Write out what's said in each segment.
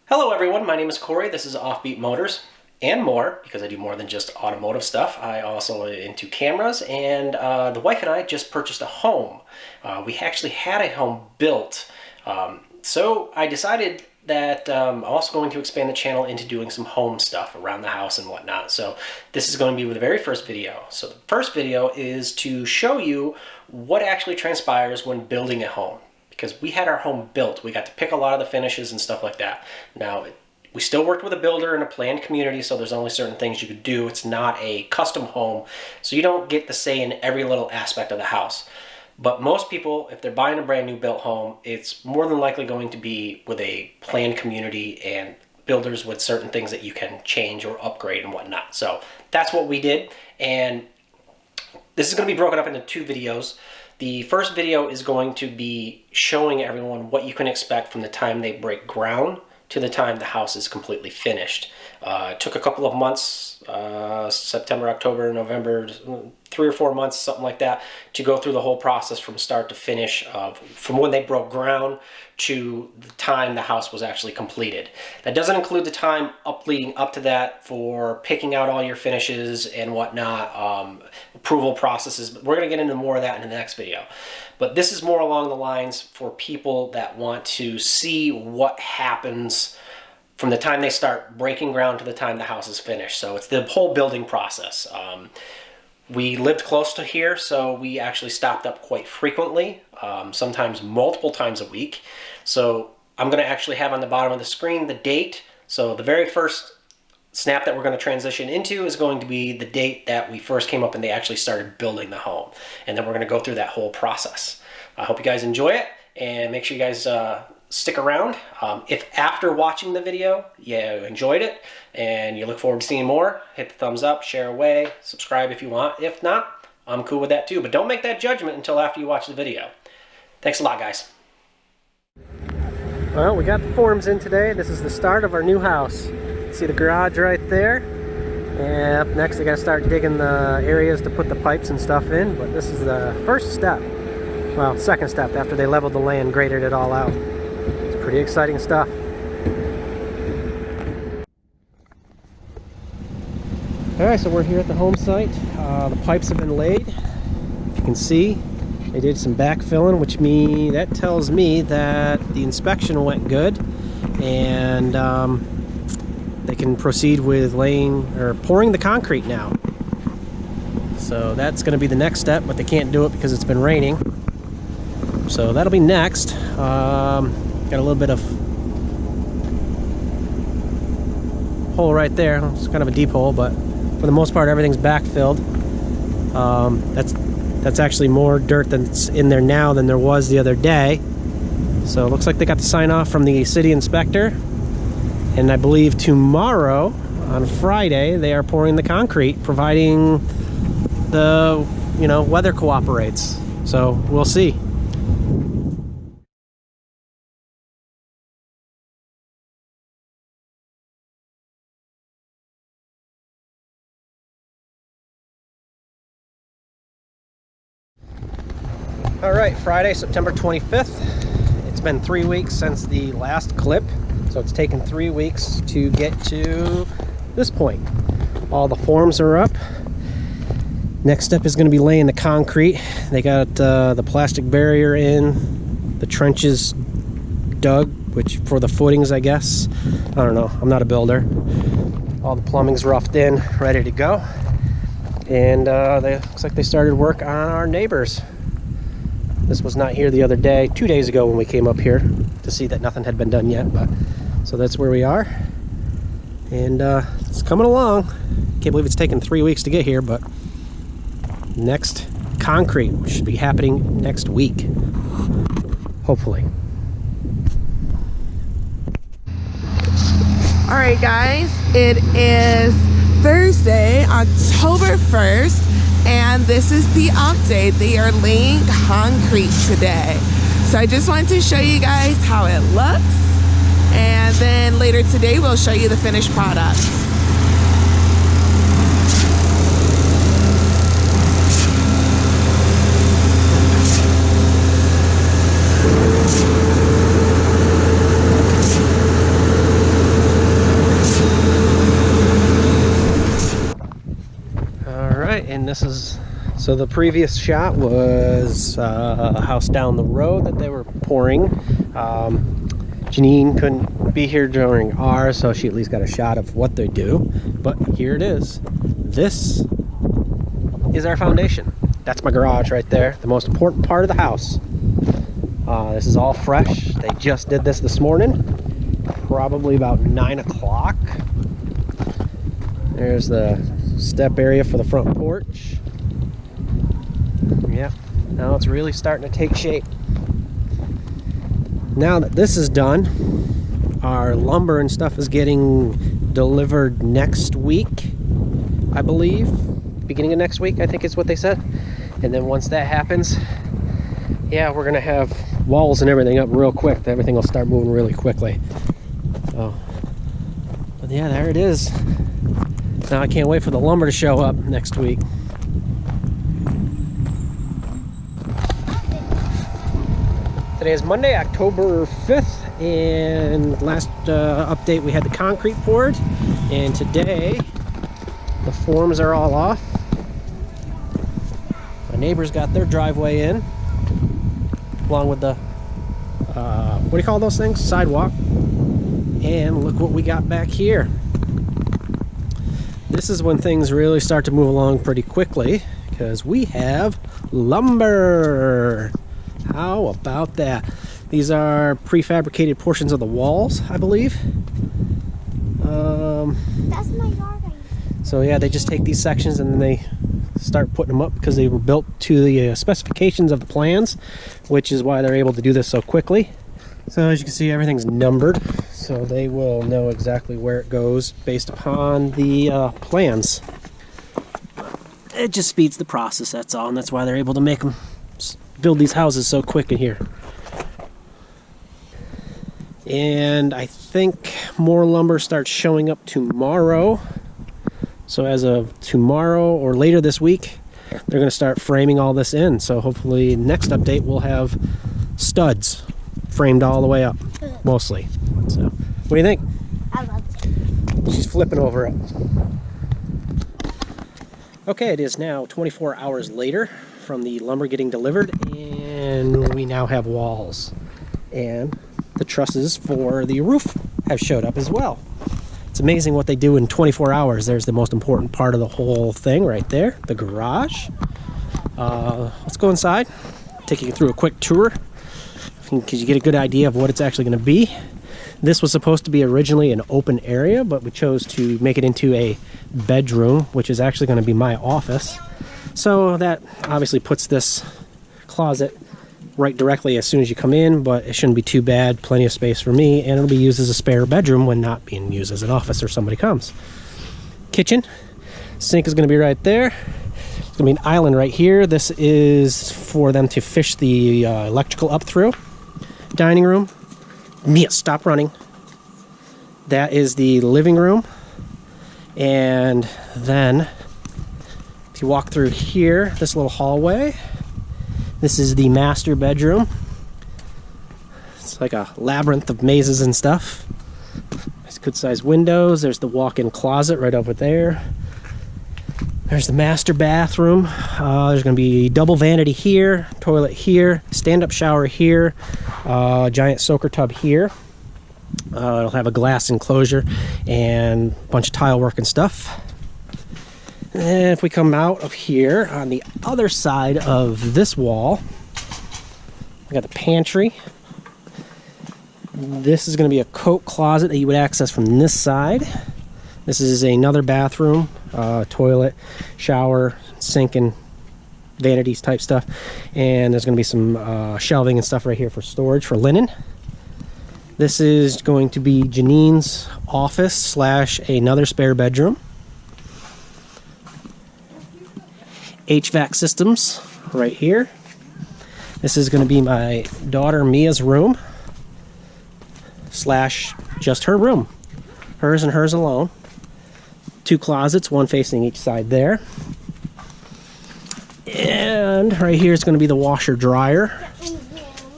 Hello everyone, my name is Corey. This is Offbeat Motors and more, because I do more than just automotive stuff. I also am into cameras, and the wife and I just purchased a home. We actually had a home built, so I decided that I'm also going to expand the channel into doing some home stuff around the house and whatnot. So this is going to be the very first video. So the first video is to show you what actually transpires when building a home. Because we had our home built, we got to pick a lot of the finishes and stuff like that. Now, we still worked with a builder in a planned community, so there's only certain things you could do. It's not a custom home, so you don't get the say in every little aspect of the house. But most people, if they're buying a brand new built home, it's more than likely going to be with a planned community and builders with certain things that you can change or upgrade and whatnot. So that's what we did, and this is going to be broken up into two videos. The first video is going to be showing everyone what you can expect from the time they break ground to the time the house is completely finished. It took a couple of months, September, October, November, 3 or 4 months, something like that, to go through the whole process from start to finish, from when they broke ground to the time the house was actually completed. That doesn't include the time leading up to that for picking out all your finishes and whatnot, approval processes, but we're going to get into more of that in the next video. But this is more along the lines for people that want to see what happens from the time they start breaking ground to the time the house is finished. So it's the whole building process. We lived close to here, so we actually stopped up quite frequently, sometimes multiple times a week. So I'm going to actually have on the bottom of the screen the date. So the very first snap that we're going to transition into is going to be the date that we first came up and they actually started building the home. And then we're going to go through that whole process. I hope you guys enjoy it, and make sure you guys stick around. If after watching the video you enjoyed it and you look forward to seeing more, hit the thumbs up, share away, subscribe if you want. If not, I'm cool with that too, but don't make that judgment until after you watch the video. Thanks a lot, guys. Well, we got the forms in today. This is the start of our new house. See the garage right there? And up next, they got to start digging the areas to put the pipes and stuff in, but this is the first step. Well, second step after they leveled the land, graded it all out. It's pretty exciting stuff. Alright, so we're here at the home site. The pipes have been laid. If you can see, they did some backfilling, which that tells me that the inspection went good, and they can proceed with pouring the concrete now. So that's going to be the next step, but they can't do it because it's been raining. So that'll be next. Got a little bit of hole right there. It's kind of a deep hole, but for the most part everything's backfilled. That's actually more dirt that's in there now than there was the other day. So it looks like they got the sign off from the city inspector, and I believe tomorrow on Friday they are pouring the concrete, providing the weather cooperates. So we'll see. Alright, Friday, September 25th. It's been 3 weeks since the last clip, so it's taken 3 weeks to get to this point. All the forms are up. Next step is going to be laying the concrete. They got the plastic barrier in, the trenches dug, which for the footings, I guess. I don't know, I'm not a builder. All the plumbing's roughed in, ready to go. And looks like they started work on our neighbors. This was not here the other day, 2 days ago when we came up here to see that nothing had been done yet. But so that's where we are, and it's coming along. Can't believe it's taken 3 weeks to get here, but next concrete should be happening next week, hopefully. All right, guys, it is Thursday, October 1st. And this is the update. They are laying concrete today. So I just wanted to show you guys how it looks. And then later today, we'll show you the finished product. and this is, so the previous shot was a house down the road that they were pouring. Janine couldn't be here during ours, so she at least got a shot of what they do. But here it is. This is our foundation. That's my garage right there, the most important part of the house. This is all fresh. They just did this morning, probably about 9 o'clock. There's the step area for the front porch. Yep, now it's really starting to take shape. Now that this is done, our lumber and stuff is getting delivered next week, I believe. Beginning of next week, I think is what they said. And then once that happens, yeah, we're gonna have walls and everything up real quick. Everything will start moving really quickly. So, but yeah, there it is. Now I can't wait for the lumber to show up next week. Today is Monday, October 5th, and last update we had the concrete poured, and today the forms are all off. My neighbors got their driveway in, along with the, what do you call those things? Sidewalk. And look what we got back here. This is when things really start to move along pretty quickly, because we have lumber. How about that? These are prefabricated portions of the walls, I believe. That's my yard. So yeah, they just take these sections and then they start putting them up because they were built to the specifications of the plans, which is why they're able to do this so quickly. So as you can see, everything's numbered, so they will know exactly where it goes based upon the plans. It just speeds the process, that's all, and that's why they're able to make them build these houses so quick in here. And I think more lumber starts showing up tomorrow. So as of tomorrow or later this week, they're going to start framing all this in. So hopefully next update we'll have studs framed all the way up, mostly. So what do you think? I love it. She's flipping over it. Okay, it is now 24 hours later from the lumber getting delivered, and we now have walls. And the trusses for the roof have showed up as well. It's amazing what they do in 24 hours. There's the most important part of the whole thing right there, the garage. Let's go inside, take you through a quick tour, because you get a good idea of what it's actually going to be. This was supposed to be originally an open area, but we chose to make it into a bedroom, which is actually going to be my office. So that obviously puts this closet right directly as soon as you come in, but it shouldn't be too bad. Plenty of space for me, and it'll be used as a spare bedroom when not being used as an office or somebody comes. Kitchen. Sink is going to be right there. There's going to be an island right here. This is for them to fish the electrical up through. Dining room. Mia, stop running. That is the living room. And then if you walk through here, this little hallway, this is the master bedroom. It's like a labyrinth of mazes and stuff. Nice good sized windows. There's the walk-in closet right over there. There's the master bathroom. There's going to be double vanity here, toilet here, stand-up shower here, giant soaker tub here. It'll have a glass enclosure and a bunch of tile work and stuff. And if we come out of here, on the other side of this wall, we got the pantry. This is going to be a coat closet that you would access from this side. This is another bathroom, toilet, shower, sink, and vanities type stuff. And there's going to be some shelving and stuff right here for storage for linen. This is going to be Janine's office / another spare bedroom. HVAC systems right here. This is going to be my daughter Mia's room / just her room. Hers and hers alone. 2 closets, one facing each side there. And right here is going to be the washer dryer.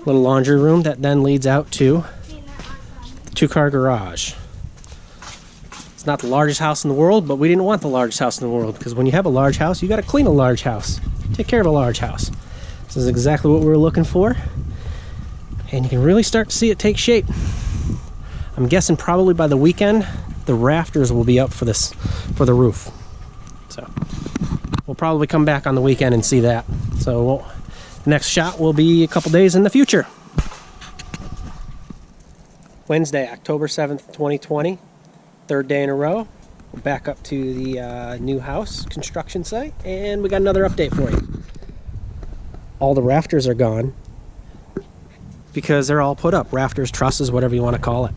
Little laundry room that then leads out to the 2-car garage. It's not the largest house in the world, but we didn't want the largest house in the world, because when you have a large house, you got to clean a large house. Take care of a large house. This is exactly what we were looking for. And you can really start to see it take shape. I'm guessing probably by the weekend, the rafters will be up for the roof. So we'll probably come back on the weekend and see that. So the next shot will be a couple days in the future. Wednesday, October 7th, 2020. Third day in a row. We're back up to the new house construction site, and we got another update for you. All the rafters are gone because they're all put up. Rafters, trusses, whatever you want to call it.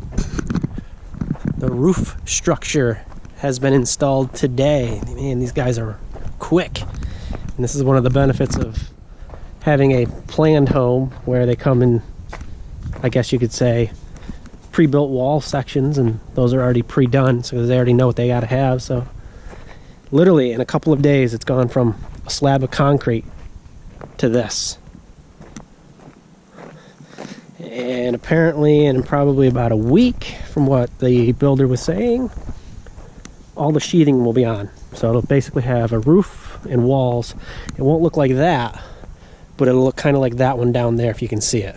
The roof structure has been installed today. Man, these guys are quick. And this is one of the benefits of having a planned home where they come in, I guess you could say, pre-built wall sections, and those are already pre-done, so they already know what they got to have. So literally in a couple of days, it's gone from a slab of concrete to this. And apparently in probably about a week, from what the builder was saying, all the sheathing will be on. So it'll basically have a roof and walls. It won't look like that, but it'll look kind of like that one down there if you can see it.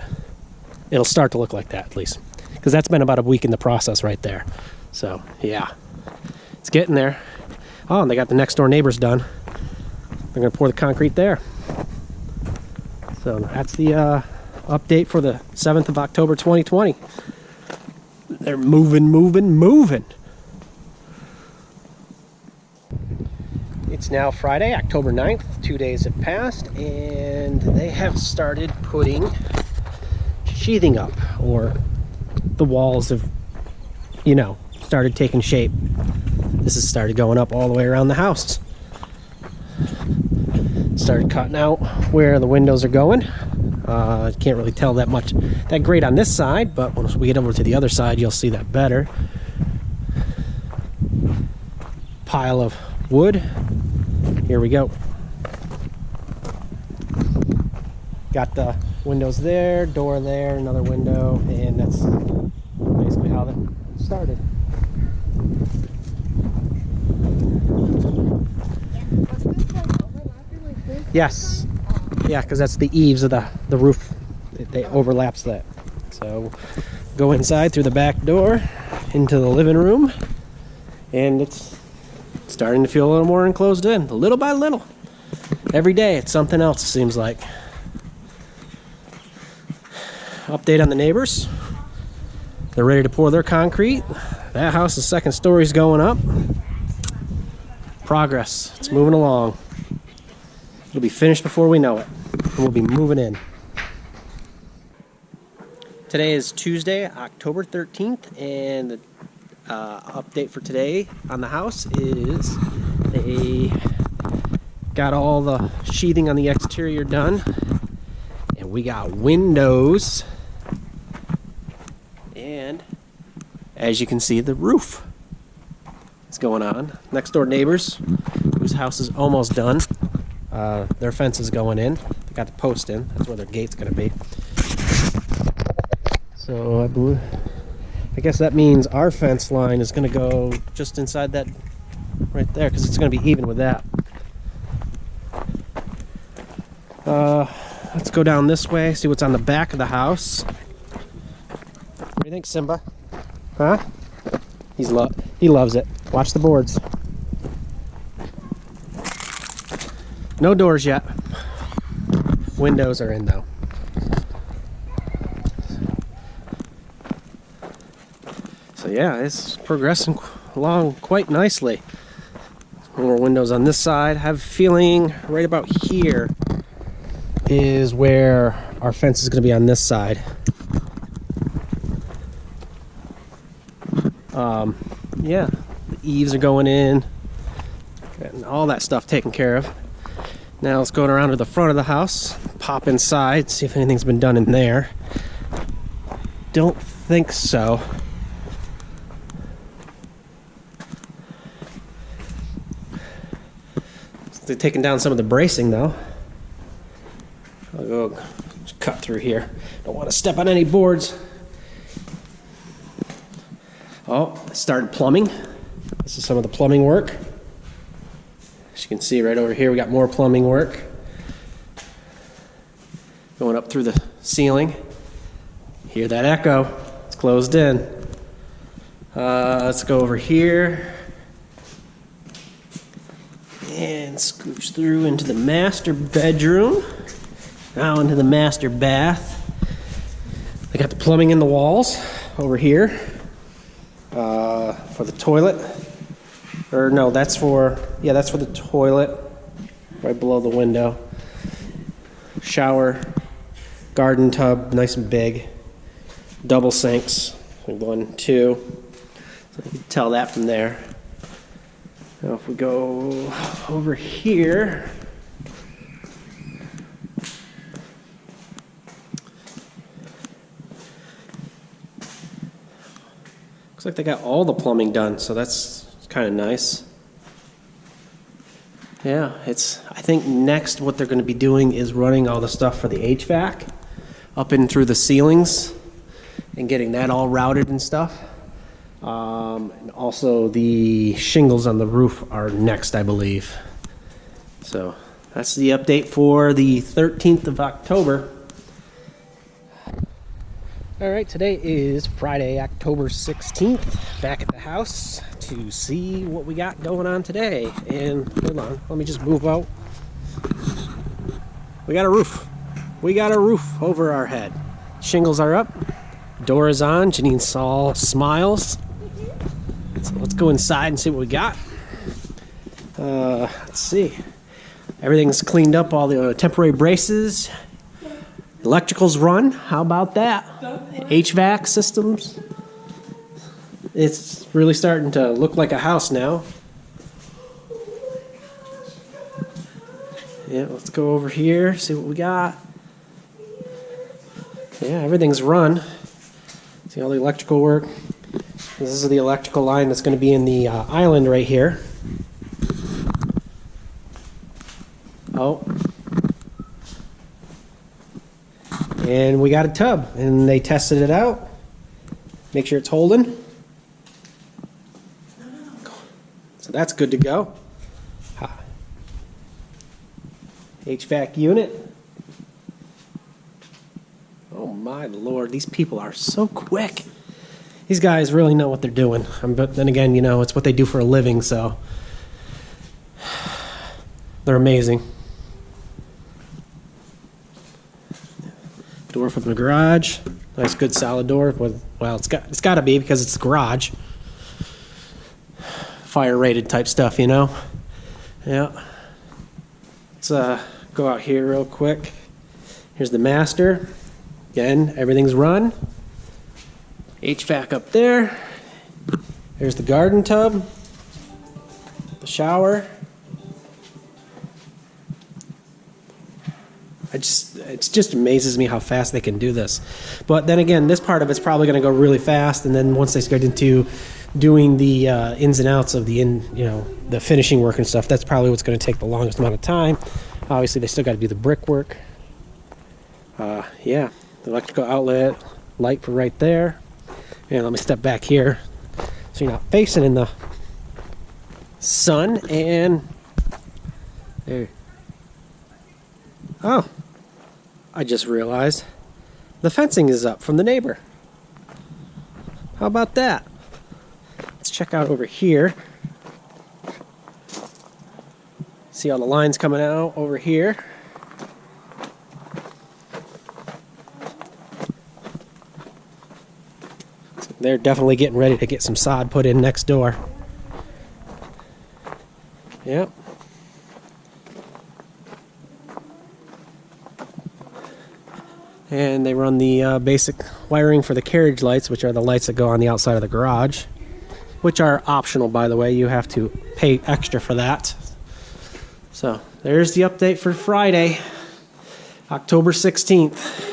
It'll start to look like that, at least, because that's been about a week in the process right there. So yeah, it's getting there. Oh, and they got the next door neighbors done. They're gonna pour the concrete there. So that's the update for the 7th of October 2020. They're moving. It's now Friday, October 9th. 2 days have passed, and they have started putting sheathing up, or the walls have, started taking shape. This has started going up all the way around the house. Started cutting out where the windows are going. Can't really tell that great on this side, but once we get over to the other side, you'll see that better. Pile of wood. Here we go. Got the windows there, door there, another window, and that's basically how that started. Yes. Yeah, because that's the eaves of the roof. They overlaps that. So go inside through the back door into the living room, and it's starting to feel a little more enclosed in, little by little. Every day it's something else, it seems like. Update on the neighbors. They're ready to pour their concrete. That house's second story's going up. Progress. It's moving along. It'll be finished before we know it. And we'll be moving in. Today is Tuesday, October 13th, and the update for today on the house is they got all the sheathing on the exterior done, and we got windows, and as you can see, the roof is going on. Next door neighbors, whose house is almost done, their fence is going in. They got the post in. That's where their gate's going to be. So I guess that means our fence line is going to go just inside that right there, because it's going to be even with that. Let's go down this way, see what's on the back of the house. What do you think, Simba? Huh? He loves it. Watch the boards. No doors yet. Windows are in though. So yeah, it's progressing along quite nicely. More windows on this side. I have a feeling right about here is where our fence is going to be on this side. Yeah, the eaves are going in, getting all that stuff taken care of. Now let's go around to the front of the house, pop inside, see if anything's been done in there. Don't think so. They're taking down some of the bracing though. I'll go just cut through here. Don't want to step on any boards. Oh, started plumbing. This is some of the plumbing work. As you can see right over here, we got more plumbing work going up through the ceiling. Hear that echo? It's closed in. Let's go over here and scooch through into the master bedroom. Now into the master bath. They got the plumbing in the walls over here for the toilet. Or no, that's for the toilet right below the window. Shower, garden tub, nice and big. Double sinks, 1, 2. So you can tell that from there. Now if we go over here, looks like they got all the plumbing done, so that's kind of nice. Yeah, I think next what they're going to be doing is running all the stuff for the HVAC up and through the ceilings and getting that all routed and stuff. And also the shingles on the roof are next, I believe. So that's the update for the 13th of October. All right, today is Friday, October 16th. Back at the house to see what we got going on today. And hold on, let me just move out. We got a roof. We got a roof over our head. Shingles are up. Door is on. Janine Saul smiles. So let's go inside and see what we got. Let's see. Everything's cleaned up, all the temporary braces. Electrical's run. How about that? HVAC systems. It's really starting to look like a house now. Yeah, let's go over here, see what we got. Yeah, everything's run. See all the electrical work. This is the electrical line that's going to be in the island right here. Oh. And we got a tub, and they tested it out. Make sure it's holding. So that's good to go. HVAC unit. Oh my Lord, these people are so quick. These guys really know what they're doing. But then again, you know, it's what they do for a living, so they're amazing. Door from the garage. Nice, good, solid door. Well, it's got to be because it's the garage. Fire rated type stuff, you know. Yeah. Let's go out here real quick. Here's the master. Again, everything's run. HVAC up there. There's the garden tub. The shower. It just amazes me how fast they can do this. But then again, this part of it's probably going to go really fast, and then once they get into doing the ins and outs of the finishing work and stuff, that's probably what's going to take the longest amount of time. Obviously, they still got to do the brickwork. Yeah, the electrical outlet, light for right there. And let me step back here so you're not facing in the sun. And there. Oh, I just realized the fencing is up from the neighbor. How about that? Let's check out over here. See all the lines coming out over here. They're definitely getting ready to get some sod put in next door. Yep. And they run the basic wiring for the carriage lights, which are the lights that go on the outside of the garage, which are optional, by the way. You have to pay extra for that. So there's the update for Friday, October 16th.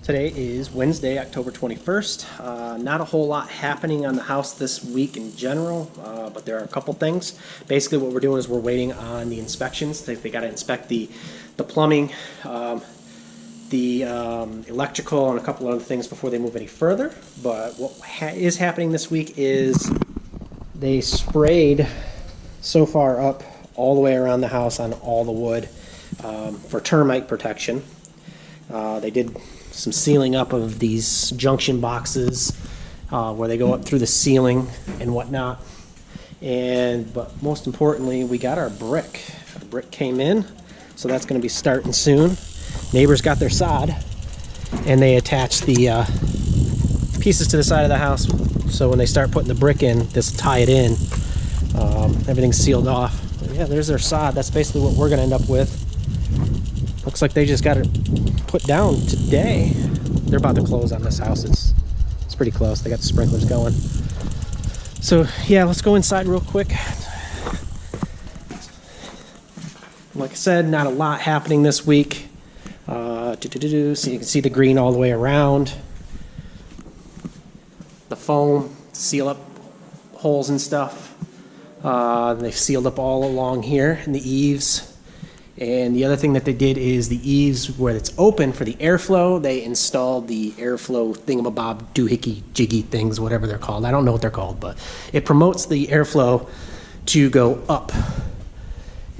Today is Wednesday, October 21st. Not a whole lot happening on the house this week in general, but there are a couple things. Basically what we're doing is we're waiting on the inspections. They got to inspect the plumbing, the electrical and a couple other things before they move any further. But what is happening this week is they sprayed so far up all the way around the house on all the wood for termite protection. They did some sealing up of these junction boxes where they go up through the ceiling and whatnot. But most importantly, we got our brick. Our brick came in, so that's going to be starting soon. Neighbors got their sod, and they attached the pieces to the side of the house, so when they start putting the brick in, this will tie it in. Everything's sealed off. But yeah, there's their sod. That's basically what we're going to end up with. Looks like they just got it put down today. They're about to close on this house. It's pretty close. They got the sprinklers going. So yeah, let's go inside real quick. Like I said, not a lot happening this week. So you can see the green all the way around. The foam, seal up holes and stuff. They've sealed up all along here in the eaves. And the other thing that they did is the eaves where it's open for the airflow, they installed the airflow thingamabob doohickey jiggy things, whatever they're called. I don't know what they're called, but it promotes the airflow to go up.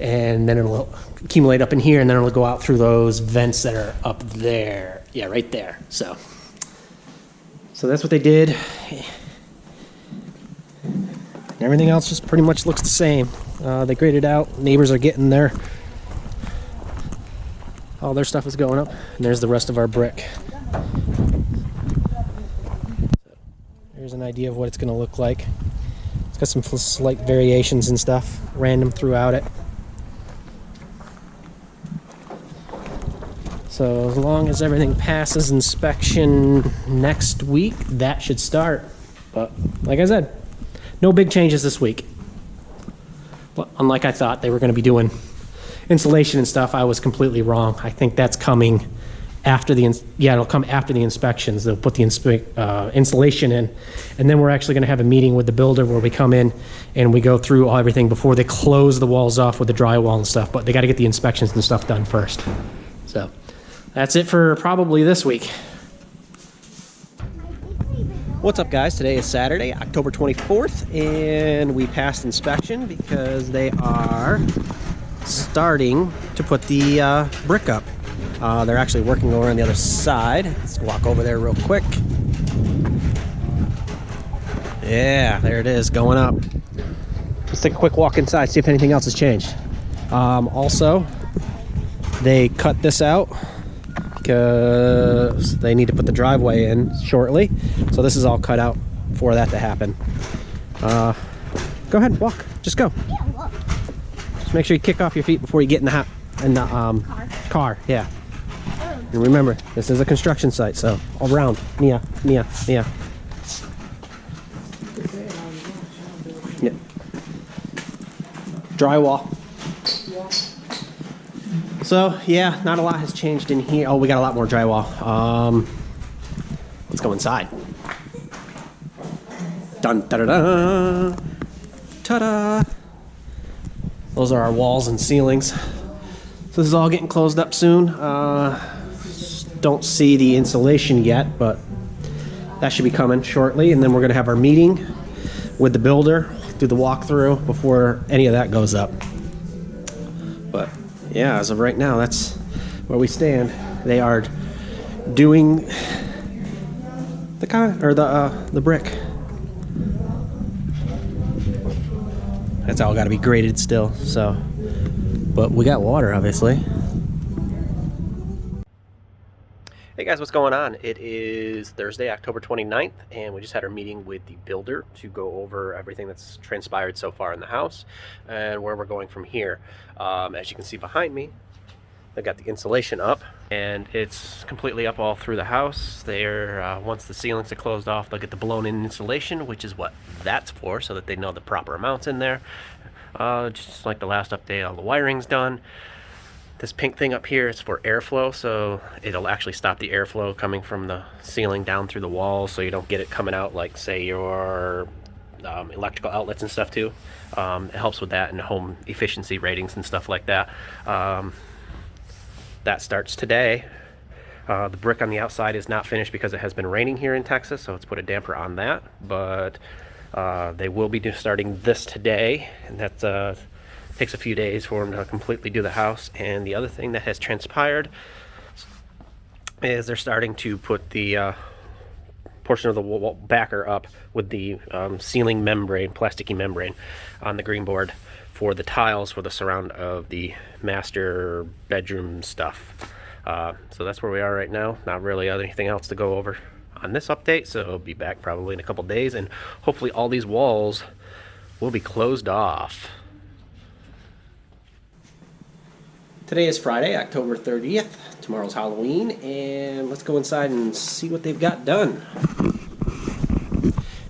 And then it'll accumulate up in here, and then it'll go out through those vents that are up there. Yeah, right there. So that's what they did. Everything else just pretty much looks the same. They graded out. Neighbors are getting there. All their stuff is going up, and there's the rest of our brick. So here's an idea of what it's going to look like. It's got some slight variations and stuff, random throughout it. So as long as everything passes inspection next week, that should start. But like I said, no big changes this week. Well, unlike I thought they were going to be doing insulation and stuff, I was completely wrong. I think that's coming after the it'll come after the inspections. They'll put the insulation in, and then we're actually going to have a meeting with the builder where we come in and we go through everything before they close the walls off with the drywall and stuff. But they got to get the inspections and stuff done first. So that's it for probably this week. What's up, guys? Today is Saturday, October 24th, and we passed inspection because they are starting to put the brick up. They're actually working over on the other side. Let's walk over there real quick. Yeah, there it is, going up. Let's take a quick walk inside, see if anything else has changed. Also, they cut this out because they need to put the driveway in shortly. So this is all cut out for that to happen. Go ahead, walk. Just go. Just make sure you kick off your feet before you get in the car. Yeah. And remember, this is a construction site, so all around. Mia. Yeah. Drywall. So yeah, not a lot has changed in here. Oh, we got a lot more drywall. Let's go inside. Dun da da da. Ta-da! Those are our walls and ceilings. So this is all getting closed up soon. Don't see the insulation yet, but that should be coming shortly. And then we're going to have our meeting with the builder, do the walkthrough before any of that goes up. But yeah, as of right now, that's where we stand. They are doing the brick. That's all got to be graded still. So, but we got water, obviously. Hey guys, what's going on? It is Thursday, October 29th, and we just had our meeting with the builder to go over everything that's transpired so far in the house and where we're going from here. As you can see behind me, they've got the insulation up, and it's completely up all through the house. They're once the ceilings are closed off, they'll get the blown-in insulation, which is what that's for, so that they know the proper amounts in there. Just like the last update, all the wiring's done. This pink thing up here is for airflow, so it'll actually stop the airflow coming from the ceiling down through the walls, so you don't get it coming out like, say, your electrical outlets and stuff too. It helps with that and home efficiency ratings and stuff like that. That starts today. The brick on the outside is not finished because it has been raining here in Texas, so it's put a damper on that. But they will be starting this today, and that takes a few days for them to completely do the house. And the other thing that has transpired is they're starting to put the portion of the wall backer up with the ceiling membrane, plasticky membrane, on the green board for the tiles for the surround of the master bedroom stuff. So that's where we are right now. Not really anything else to go over on this update, so I'll be back probably in a couple days, and hopefully all these walls will be closed off. Today is Friday, October 30th. Tomorrow's Halloween, and let's go inside and see what they've got done.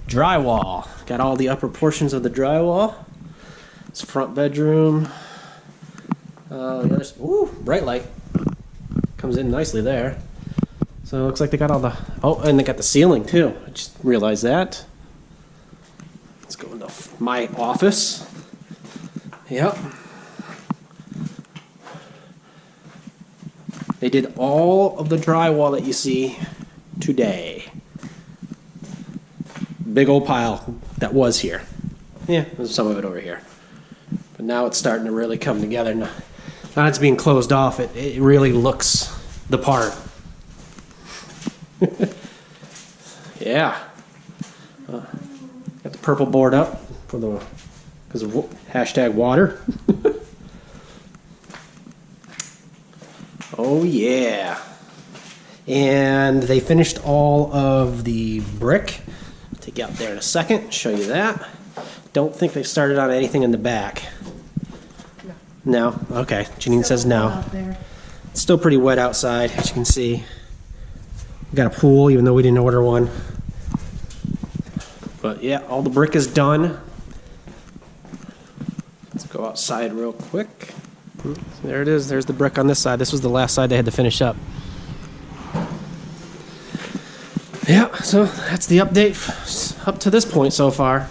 Drywall. Got all the upper portions of the drywall. It's front bedroom. Ooh, bright light. Comes in nicely there. So it looks like they got all the... Oh, and they got the ceiling too. I just realized that. Let's go into my office. Yep. They did all of the drywall that you see today. Big old pile that was here. Yeah, there's some of it over here. But now it's starting to really come together. Now it's being closed off, it really looks the part. Yeah. Got the purple board up for the because of hashtag water. Oh yeah. And they finished all of the brick. I'll take you out there in a second, show you that. Don't think they started on anything in the back. No? Okay. Janine says no. It's still pretty wet outside, as you can see. We got a pool, even though we didn't order one. But yeah, all the brick is done. Let's go outside real quick. There it is. There's the brick on this side. This was the last side they had to finish up. Yeah, so that's the update up to this point so far.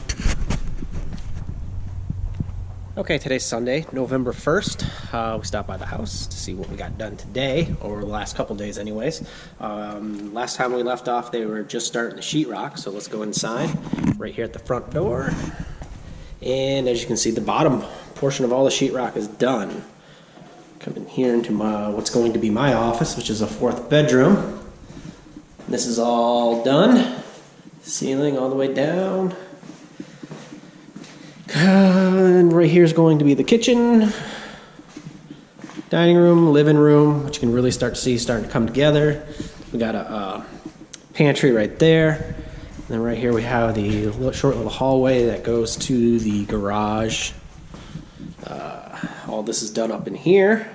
Okay, today's Sunday, November 1st. We stopped by the house to see what we got done today, or the last couple days anyways. Last time we left off, they were just starting the sheetrock, so let's go inside, right here at the front door. And as you can see, the bottom portion of all the sheetrock is done. Come in here into what's going to be my office, which is a 4th bedroom. This is all done. Ceiling all the way down. And right here is going to be the kitchen, dining room, living room, which you can really start to see starting to come together. We got a pantry right there. And then right here we have the short little hallway that goes to the garage. All this is done up in here.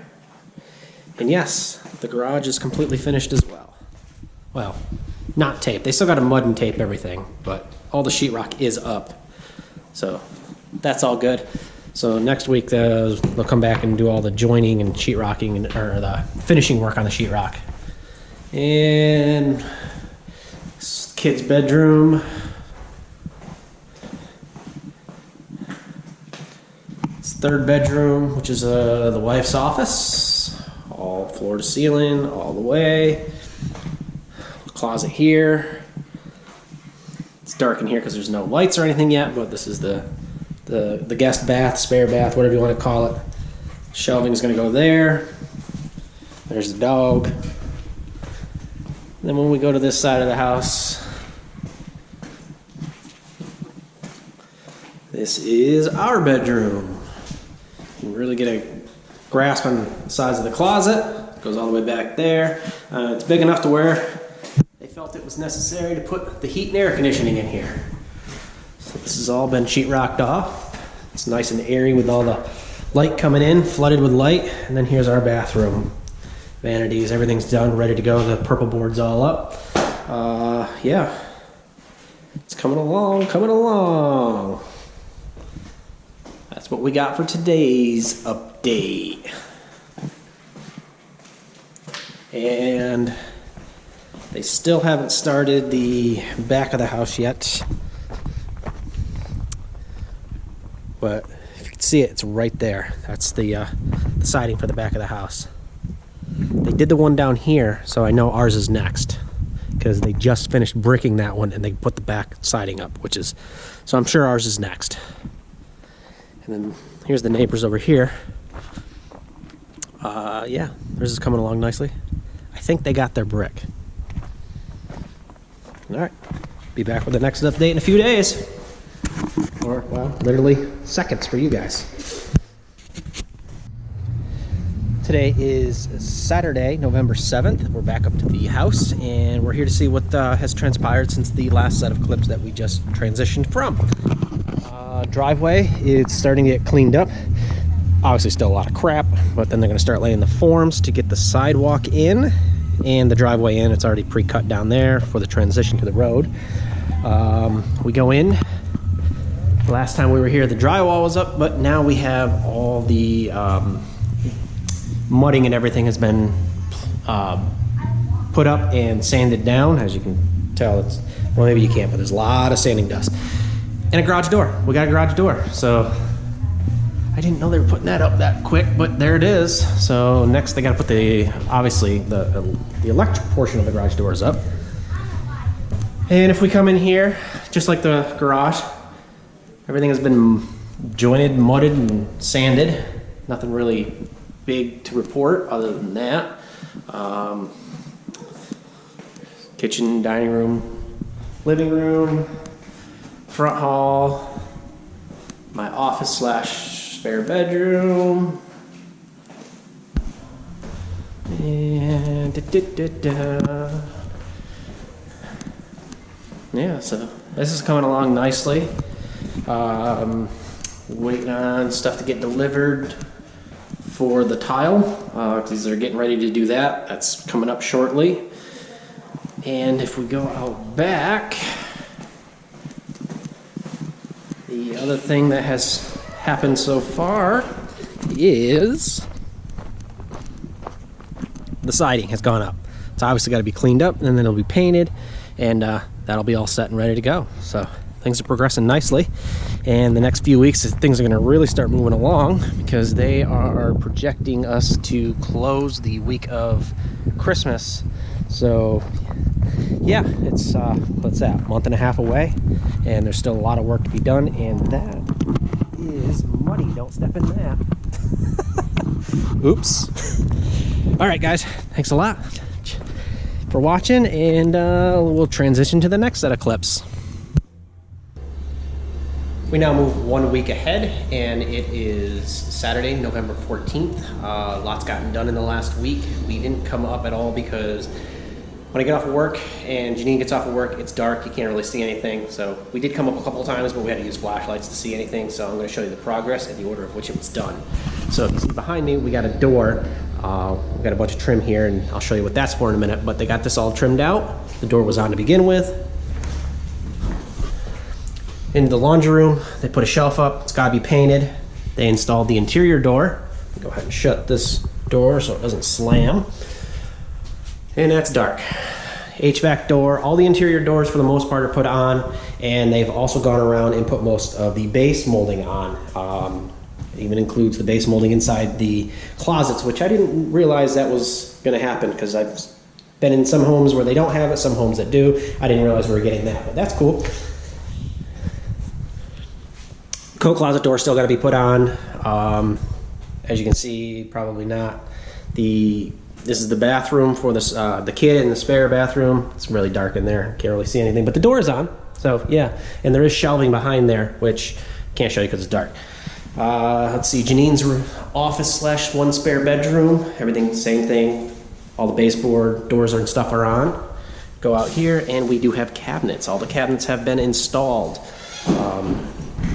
And yes, the garage is completely finished as well. Well, not taped. They still got to mud and tape everything, but all the sheetrock is up. So that's all good. So next week they'll come back and do all the joining and sheetrocking, or the finishing work on the sheetrock. And kid's bedroom. Third bedroom, which is the wife's office, all floor to ceiling, all the way. Closet here. It's dark in here because there's no lights or anything yet, but this is the guest bath, spare bath, whatever you want to call it. Shelving is going to go there. There's the dog. Then when we go to this side of the house, this is our bedroom. You can really get a grasp on the size of the closet. It goes all the way back there. It's big enough to where they felt it was necessary to put the heat and air conditioning in here. So this has all been sheetrocked off. It's nice and airy with all the light coming in, flooded with light. And then here's our bathroom. Vanities, everything's done, ready to go. The purple board's all up. Yeah, it's coming along, coming along. That's what we got for today's update. And they still haven't started the back of the house yet. But if you can see it, it's right there. That's the siding for the back of the house. They did the one down here, so I know ours is next, because they just finished bricking that one and they put the back siding up, so I'm sure ours is next. And then here's the neighbors over here. Yeah, theirs is coming along nicely. I think they got their brick. All right, be back with the next update in a few days. Or, well, literally seconds for you guys. Today is Saturday, November 7th. We're back up to the house, and we're here to see what has transpired since the last set of clips that we just transitioned from. Driveway is starting to get cleaned up. Obviously still a lot of crap, but then they're going to start laying the forms to get the sidewalk in and the driveway in. It's already pre-cut down there for the transition to the road. We go in. Last time we were here, the drywall was up, but now we have all the mudding and everything has been put up and sanded down. As you can tell, it's, well, maybe you can't, but there's a lot of sanding dust. And a garage door. We got a garage door. So I didn't know they were putting that up that quick, but there it is. So next they got to put obviously the electric portion of the garage doors up. And if we come in here, just like the garage, everything has been jointed, mudded, and sanded. Nothing really big to report other than that. Kitchen, dining room, living room, front hall, my office slash spare bedroom, and yeah, so this is coming along nicely. Waiting on stuff to get delivered for the tile, because they're getting ready to do that. That's coming up shortly. And if we go out back, the other thing that has happened so far is the siding has gone up. It's obviously got to be cleaned up, and then it'll be painted, and that'll be all set and ready to go. So things are progressing nicely, and the next few weeks things are going to really start moving along, because they are projecting us to close the week of Christmas. So yeah, it's what's that, a month and a half away, and there's still a lot of work to be done, and that is muddy. Don't step in that. Oops. All right, guys, thanks a lot for watching, and we'll transition to the next set of clips. We now move 1 week ahead, and it is Saturday, November 14th. Lots gotten done in the last week. We didn't come up at all because when I get off of work and Janine gets off of work, it's dark, you can't really see anything. So we did come up a couple of times, but we had to use flashlights to see anything. So I'm going to show you the progress and the order of which it was done. So if you see behind me, we got a door. We got a bunch of trim here, and I'll show you what that's for in a minute. But they got this all trimmed out. The door was on to begin with. In the laundry room, they put a shelf up. It's got to be painted. They installed the interior door. Go ahead and shut this door so it doesn't slam. And that's dark. HVAC door, all the interior doors for the most part are put on, and they've also gone around and put most of the base molding on. It even includes the base molding inside the closets, which I didn't realize that was going to happen, because I've been in some homes where they don't have it, some homes that do. I didn't realize we were getting that, but that's cool. Coat closet door still got to be put on. As you can see, probably not. This is the bathroom for this, the kid in the spare bathroom. It's really dark in there. Can't really see anything, but the door is on. So yeah, and there is shelving behind there, which can't show you because it's dark. Let's see, Janine's office slash one spare bedroom. Everything, same thing. All the baseboard doors and stuff are on. Go out here, and we do have cabinets. All the cabinets have been installed.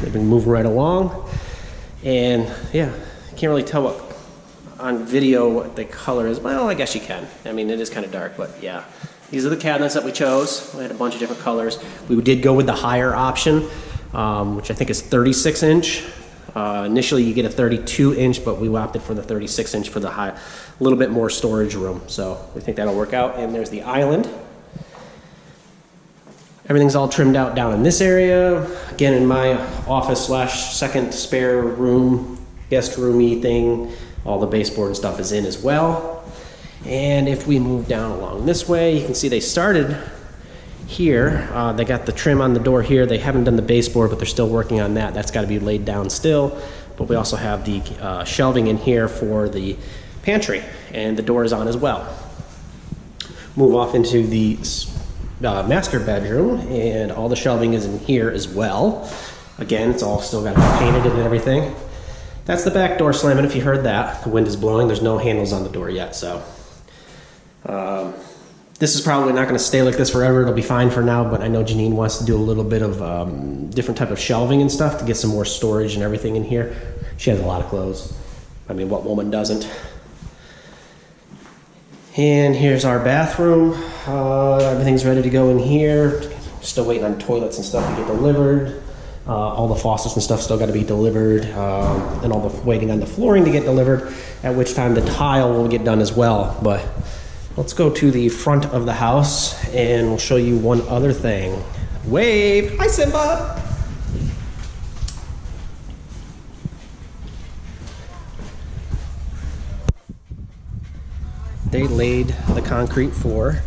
They've been moving right along, and yeah, you can't really tell what on video what the color is. Well, I guess you can. I mean, it is kind of dark, but yeah. These are the cabinets that we chose. We had a bunch of different colors. We did go with the higher option, which I think is 36 inch. Initially you get a 32 inch, but we opted for the 36 inch for the high, a little bit more storage room. So we think that'll work out. And there's the island. Everything's all trimmed out down in this area. Again, in my office slash second spare room, guest roomy thing, all the baseboard and stuff is in as well. And if we move down along this way, you can see they started here. They got the trim on the door here. They haven't done the baseboard, but they're still working on that. That's got to be laid down still. But we also have the shelving in here for the pantry, and the door is on as well. Move off into the master bedroom, and all the shelving is in here as well. Again, it's all still got to be painted and everything. That's the back door slamming if you heard that. The wind is blowing. There's no handles on the door yet, so this is probably not going to stay like this forever. It'll be fine for now, but I know Janine wants to do a little bit of different type of shelving and stuff to get some more storage and everything in here. She has a lot of clothes. I mean, what woman doesn't? And here's our bathroom. Everything's ready to go in here. Still waiting on toilets and stuff to get delivered. All the faucets and stuff still got to be delivered, and all the waiting on the flooring to get delivered, at which time the tile will get done as well. But let's go to the front of the house and we'll show you one other thing. Wave! Hi, Simba! They laid the concrete floor.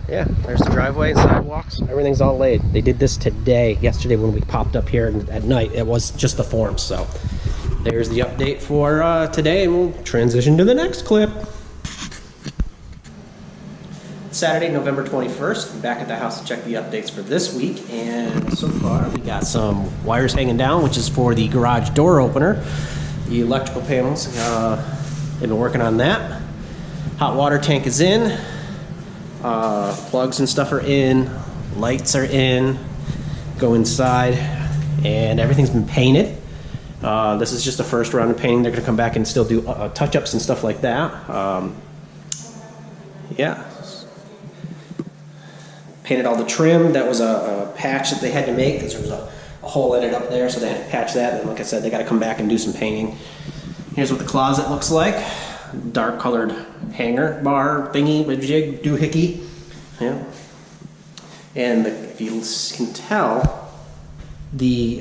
Yeah, there's the driveway, sidewalks, everything's all laid. They did this today, yesterday when we popped up here, and at night it was just the forms. So there's the update for today, and we'll transition to the next clip. Saturday, November 21st, back at the house to check the updates for this week, and so far we got some wires hanging down, which is for the garage door opener. The electrical panels, they've been working on that. Hot water tank is in. Plugs and stuff are in. Lights are in. Go inside, and everything's been painted. This is just the first round of painting. They're going to come back and still do touch-ups and stuff like that. Yeah. Painted all the trim. That was a patch that they had to make because there was a hole in it up there, so they had to patch that. And like I said, they got to come back and do some painting. Here's what the closet looks like. Dark colored hanger bar thingy with jig doohickey. Yeah. And if you can tell, the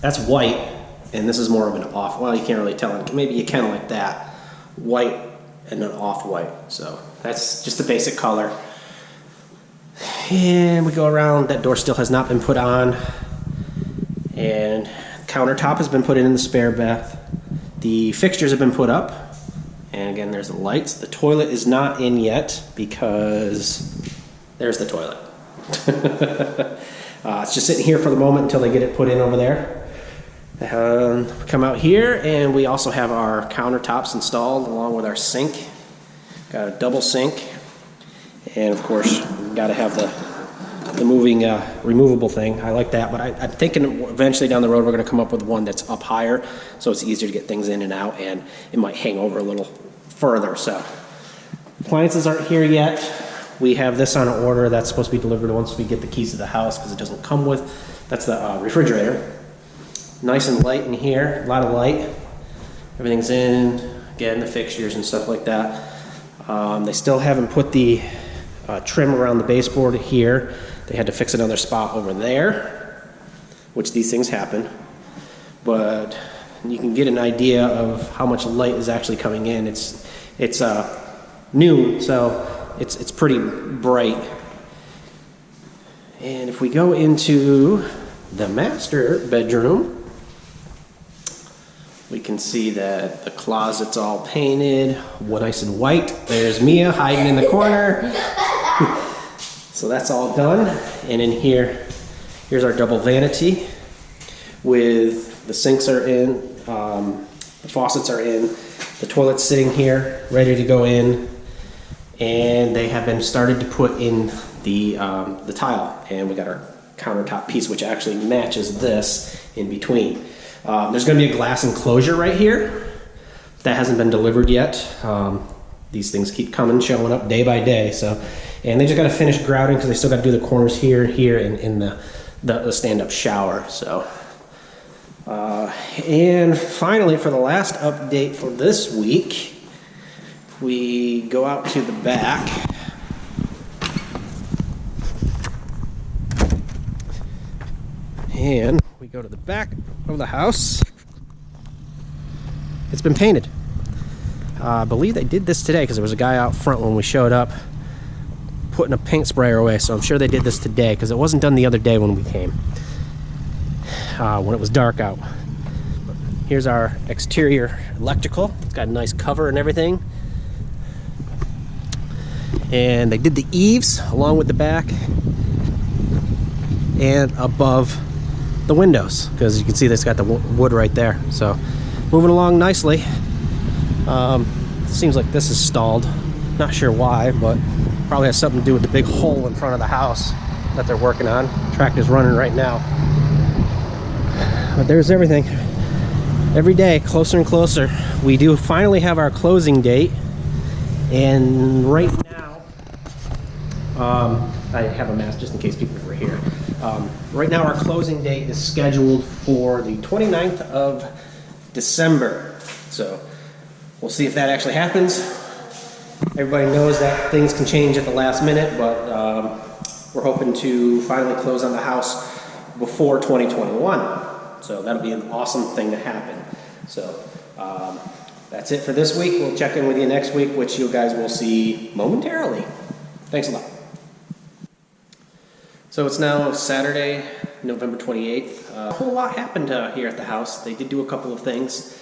that's white, and this is more of an off. Well, you can't really tell it. Maybe you can like that, white and an off-white. So that's just the basic color. And we go around. That door still has not been put on, and countertop has been put in the spare bath. The fixtures have been put up, and again, there's the lights. The toilet is not in yet because there's the toilet. It's just sitting here for the moment until they get it put in over there. Come out here, and we also have our countertops installed along with our sink. Got a double sink, and of course, got to have the moving removable thing. I like that, but I'm thinking eventually down the road we're going to come up with one that's up higher, so it's easier to get things in and out, and it might hang over a little further. So appliances aren't here yet. We have this on order. That's supposed to be delivered once we get the keys to the house because it doesn't come with. That's the refrigerator. Nice and light in here, a lot of light. Everything's in, again, the fixtures and stuff like that. They still haven't put the trim around the baseboard here. They had to fix another spot over there, which these things happen. But you can get an idea of how much light is actually coming in. It's noon, so it's pretty bright. And if we go into the master bedroom, we can see that the closet's all painted, nice and white. There's Mia hiding in the corner. So that's all done. And in here, here's our double vanity with the sinks are in, the faucets are in, the toilet's sitting here, ready to go in. And they have been started to put in the tile. And we got our countertop piece, which actually matches this in between. There's going to be a glass enclosure right here. That hasn't been delivered yet. These things keep coming, showing up day by day. So, and they just got to finish grouting because they still got to do the corners here, and in the stand-up shower. So, and finally, for the last update for this week, we go out to the back. And we go to the back of the house. it's been painted. I believe they did this today because there was a guy out front when we showed up putting a paint sprayer away, so I'm sure they did this today because it wasn't done the other day when we came, when it was dark out. Here's our exterior electrical. It's got a nice cover and everything. And they did the eaves along with the back and above the windows, because you can see that's got the wood right there. So moving along nicely. Seems like this is stalled. Not sure why, but probably has something to do with the big hole in front of the house that they're working on. Tractor's running right now. But there's everything. Every day, closer and closer. We do finally have our closing date, and right now, I have a mask just in case people were here. Right now, our closing date is scheduled for the 29th of December. So we'll see if that actually happens. Everybody knows that things can change at the last minute, but we're hoping to finally close on the house before 2021. So that'll be an awesome thing to happen. So that's it for this week. We'll check in with you next week, which you guys will see momentarily. Thanks a lot. So it's now Saturday, November 28th. A whole lot happened here at the house. They did do a couple of things.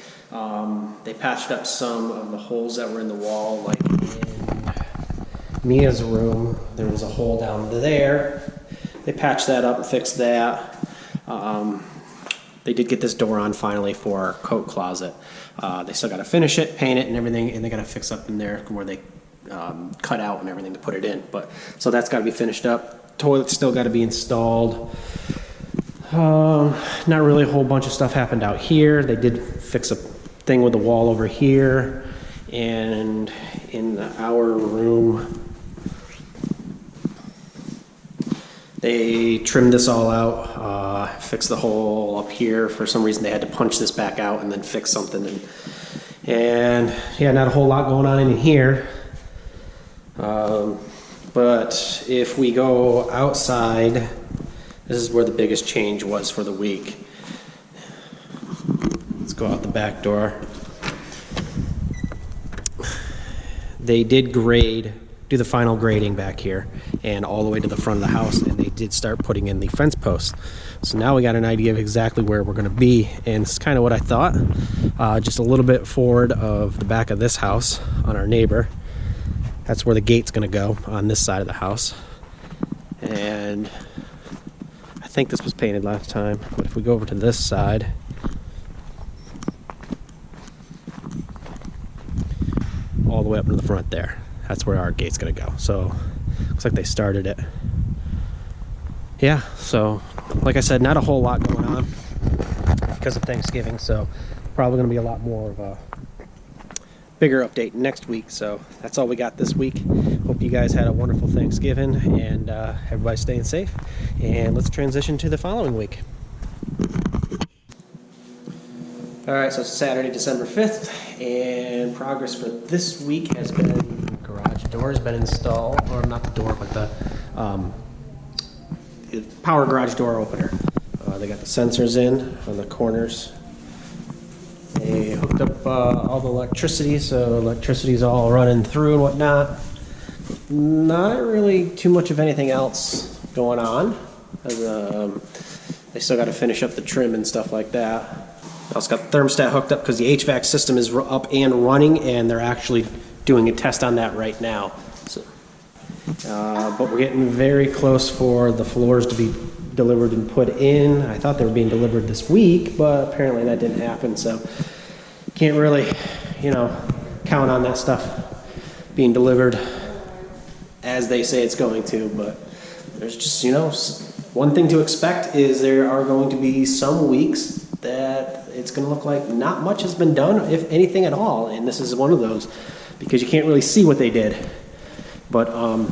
They patched up some of the holes that were in the wall, like in Mia's room. There was a hole down there. They patched that up and fixed that. They did get this door on finally for our coat closet. They still got to finish it, paint it and everything, and they got to fix up in there where they cut out and everything to put it in. But so that's got to be finished up. Toilet's still got to be installed. Not really a whole bunch of stuff happened out here. They did fix a thing with the wall over here, and in our room they trimmed this all out, fixed the hole up here. For some reason they had to punch this back out and then fix something, and yeah, not a whole lot going on in here. But if we go outside, this is where the biggest change was for the week. Let's go out the back door. They did do the final grading back here and all the way to the front of the house, and they did start putting in the fence posts. So now we got an idea of exactly where we're going to be, and it's kind of what I thought. Just a little bit forward of the back of this house on our neighbor. That's where the gate's going to go, on this side of the house. And I think this was painted last time, but if we go over to this side, all the way up to the front there, that's where our gate's going to go. So looks like they started it. Yeah, so like I said, not a whole lot going on because of Thanksgiving, so probably going to be a lot more of a bigger update next week. So that's all we got this week. Hope you guys had a wonderful Thanksgiving, and everybody staying safe. And let's transition to the following week. All right, so it's Saturday, December 5th, and progress for this week has been garage door has been installed, or not the door, but the power garage door opener. They got the sensors in on the corners. They hooked up all the electricity, so electricity's all running through and whatnot. Not really too much of anything else going on. They still got to finish up the trim and stuff like that. Also got the thermostat hooked up because the HVAC system is up and running, and they're actually doing a test on that right now. So, but we're getting very close for the floors to be delivered and put in. I thought they were being delivered this week, but apparently that didn't happen. So can't really, count on that stuff being delivered as they say it's going to. But there's just, one thing to expect is there are going to be some weeks that it's going to look like not much has been done, if anything at all, and this is one of those, because you can't really see what they did. But all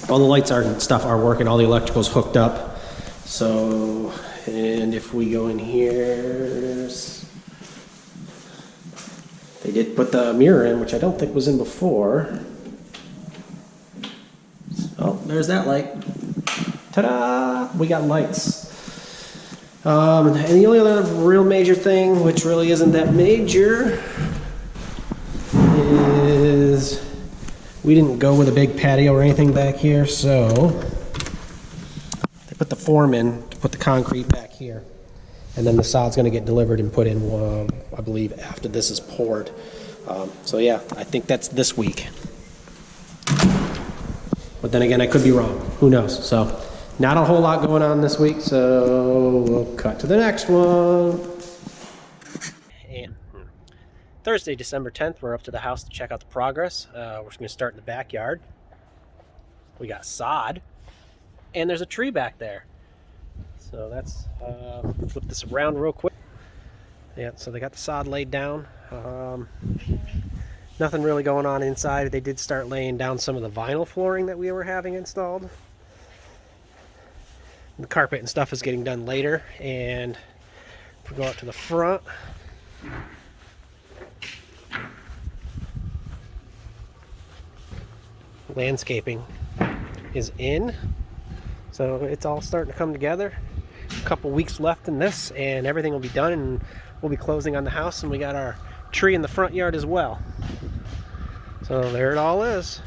the lights and stuff are working, all the electrical's hooked up. So, and if we go in here, they did put the mirror in, which I don't think was in before. Oh, there's that light. Ta-da! We got lights. And the only other real major thing, which really isn't that major, is we didn't go with a big patio or anything back here, so they put the form in to put the concrete back here. And then the sod's going to get delivered and put in, I believe, after this is poured. So yeah, I think that's this week. But then again, I could be wrong. Who knows? So not a whole lot going on this week, so we'll cut to the next one. And Thursday, December 10th, we're up to the house to check out the progress. We're just going to start in the backyard. We got sod, and there's a tree back there. So that's, flip this around real quick. Yeah, so they got the sod laid down. Nothing really going on inside. They did start laying down some of the vinyl flooring that we were having installed. The carpet and stuff is getting done later. And if we go out to the front, landscaping is in. So it's all starting to come together. A couple weeks left in this and everything will be done, and we'll be closing on the house, and we got our tree in the front yard as well. So there it all is.